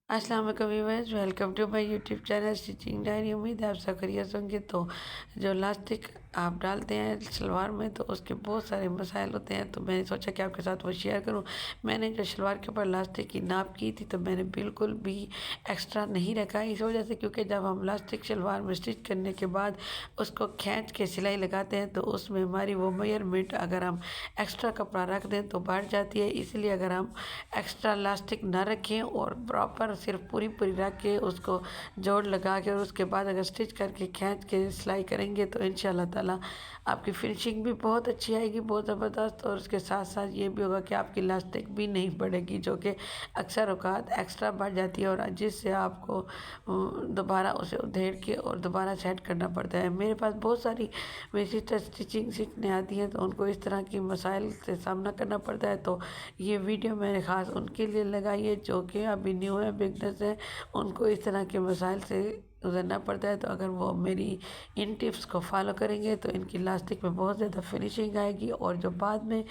अस्सलाम वालेकुम viewers, welcome to my YouTube channel Stitching Diary. उम्मीद है आप सब खैरियत होंगे। तो जो इलास्टिक आप डालते हैं शलवार में तो उसके बहुत सारे मसाइल होते हैं, तो मैंने सोचा कि आपके साथ वो शेयर करूं। मैंने जो शलवार के ऊपर इलास्टिक की नाप की थी तो मैंने बिल्कुल भी एक्स्ट्रा नहीं रखा, इस वजह से क्योंकि जब हम इलास्टिक शलवार में स्टिच करने के बाद उसको खींच के सिलाई लगाते हैं तो उसमें हमारी वो मेजरमेंट अगर हम एक्स्ट्रा कपड़ा रख दें तो बढ़ जाती है। इसलिए अगर हम एक्स्ट्रा इलास्टिक ना रखें और प्रॉपर सिर्फ पूरी पूरी रख के उसको जोड़ लगा के और उसके बाद अगर स्टिच करके खींच के सिलाई करेंगे तो इंशाल्लाह ताला आपकी फिनिशिंग भी बहुत अच्छी आएगी, बहुत ज़बरदस्त। और उसके साथ साथ ये भी होगा कि आपकी इलास्टिक भी नहीं बढ़ेगी, जो कि अक्सर औकात एक्स्ट्रा बढ़ जाती है और जिससे आपको दोबारा उसे उधेड़ के और दोबारा सेट करना पड़ता है। मेरे पास बहुत सारी मेरी सिस्टर स्टिचिंग सीखने आती हैं तो उनको इस तरह की मसाइल से सामना करना पड़ता है, तो ये वीडियो मैंने ख़ास उनके लिए लगाई है जो कि अभी न्यू है, बिगनर्स हैं, उनको इस तरह के मसाइल से गुजरना पड़ता है। तो अगर वो मेरी इन टिप्स को फॉलो करेंगे तो इनकी इलास्टिक में बहुत ज़्यादा फिनिशिंग आएगी। और जो बाद में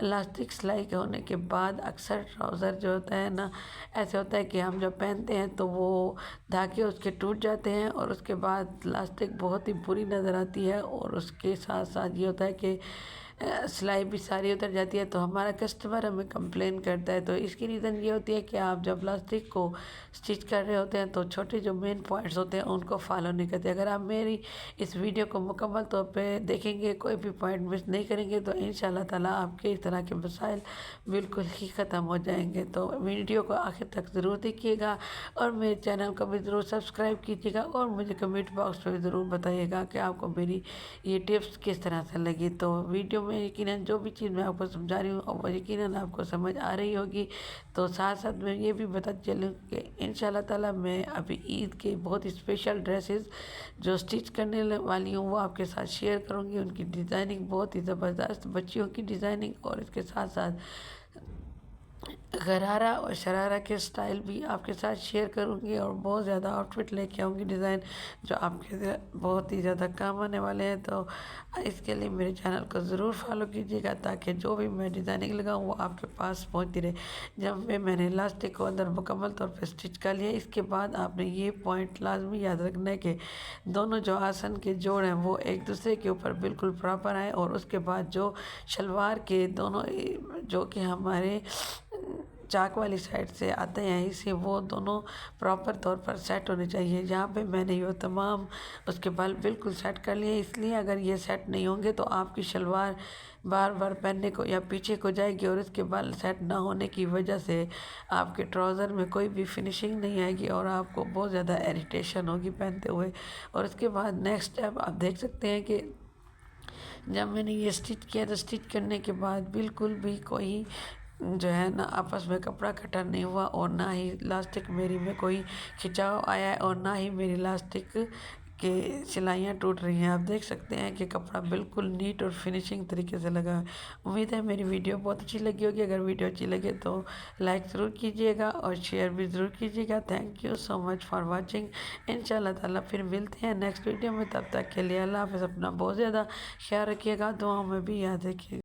इलास्टिक सिलाई के होने के बाद अक्सर ट्राउज़र जो होता है ना, ऐसे होता है कि हम जब पहनते हैं तो वो धागे उसके टूट जाते हैं और उसके बाद इलास्टिक बहुत ही बुरी नज़र आती है। और उसके साथ साथ ये होता है कि सिलाई भी सारी उतर जाती है, तो हमारा कस्टमर हमें कंप्लेन करता है। तो इसकी रीज़न ये होती है कि आप जब प्लास्टिक को स्टिच कर रहे होते हैं तो छोटे जो मेन पॉइंट्स होते हैं उनको फॉलो नहीं करते। अगर आप मेरी इस वीडियो को मुकम्मल तौर पे देखेंगे, कोई भी पॉइंट मिस नहीं करेंगे, तो इंशाल्लाह ताला आपके इस तरह के मसाइल बिल्कुल ही ख़त्म हो जाएंगे। तो वीडियो को आखिर तक ज़रूर देखिएगा और मेरे चैनल को भी ज़रूर सब्सक्राइब कीजिएगा और मुझे कमेंट बॉक्स में ज़रूर बताइएगा कि आपको मेरी ये टिप्स किस तरह से लगी। तो वीडियो में यकीनन जो भी चीज़ मैं आपको समझा रही हूँ और वो यकीनन आपको समझ आ रही होगी। तो साथ साथ मैं ये भी बता चलूँ कि इंशाल्लाह ताला मैं अभी ईद के बहुत स्पेशल ड्रेसेस जो स्टिच करने वाली हूँ वो आपके साथ शेयर करूँगी। उनकी डिज़ाइनिंग बहुत ही ज़बरदस्त, बच्चियों की डिज़ाइनिंग और इसके साथ साथ गरारा और शरारा के स्टाइल भी आपके साथ शेयर करूंगी और बहुत ज़्यादा आउटफिट लेके आऊँगी डिज़ाइन जो आपके बहुत ही ज़्यादा काम आने वाले हैं। तो इसके लिए मेरे चैनल को ज़रूर फॉलो कीजिएगा ताकि जो भी मैं डिज़ाइनिंग लगाऊँ वो आपके पास पहुँचती रहे। जब मैंने इलास्टिक को अंदर मुकम्मल तौर पर स्टिच कर लिया, इसके बाद आपने ये पॉइंट लाजमी याद रखना है कि दोनों जो आसन के जोड़ हैं वो एक दूसरे के ऊपर बिल्कुल प्रॉपर आए। और उसके बाद जो शलवार के दोनों जो कि हमारे चाक वाली साइड से आते हैं इसे वो दोनों प्रॉपर तौर पर सेट होने चाहिए। यहाँ पे मैंने ये तमाम उसके बल बिल्कुल सेट कर लिए, इसलिए अगर ये सेट नहीं होंगे तो आपकी शलवार बार बार पहनने को या पीछे को जाएगी और इसके बल सेट ना होने की वजह से आपके ट्राउज़र में कोई भी फिनिशिंग नहीं आएगी और आपको बहुत ज़्यादा इरिटेशन होगी पहनते हुए। और इसके बाद नेक्स्ट स्टेप आप देख सकते हैं कि जब मैंने ये स्टिच किया तो स्टिच करने के बाद बिल्कुल भी कोई जो है ना आपस में कपड़ा कटा नहीं हुआ और ना ही इलास्टिक मेरी में कोई खिंचाव आया है और ना ही मेरी इलास्टिक के सिलाइयाँ टूट रही हैं। आप देख सकते हैं कि कपड़ा बिल्कुल नीट और फिनिशिंग तरीके से लगा है। उम्मीद है मेरी वीडियो बहुत अच्छी लगी होगी। अगर वीडियो अच्छी लगे तो लाइक ज़रूर कीजिएगा और शेयर भी ज़रूर कीजिएगा। Thank you so much for watching. इंशाल्लाह ताला फिर मिलते हैं नेक्स्ट वीडियो में, तब तक के लिए अल्लाह हाफ़िज़। अपना बहुत ज़्यादा ख्याल रखिएगा, दुआओं में भी याद रखिएगा।